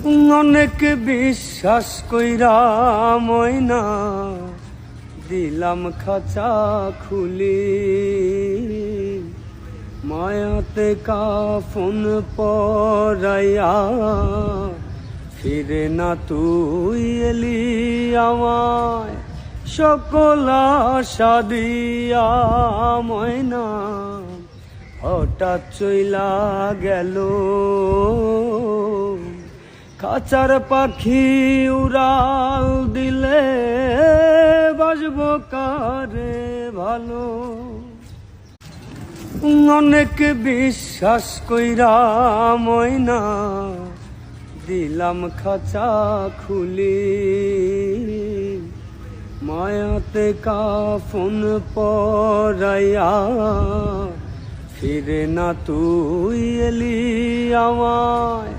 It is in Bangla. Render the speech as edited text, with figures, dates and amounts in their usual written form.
অনেক বিশ্বাস কইরা ময়না দিলাম খাঁচা খুলি, মায়াতে কাফন পরাইয়া ফিরে না তুই এলি আমায়। সকল আশা দিয়া ময়না হঠাৎ চইলা গেল, খাঁচার পাখি উড়াল দিলে বাজব কারে ভালো। অনেক বিশ্বাস কইরা ময়না দিলাম খাঁচা খুলি, মায়াতে কাফন পরাইয়া ফিরে না তুই এলি আমায়।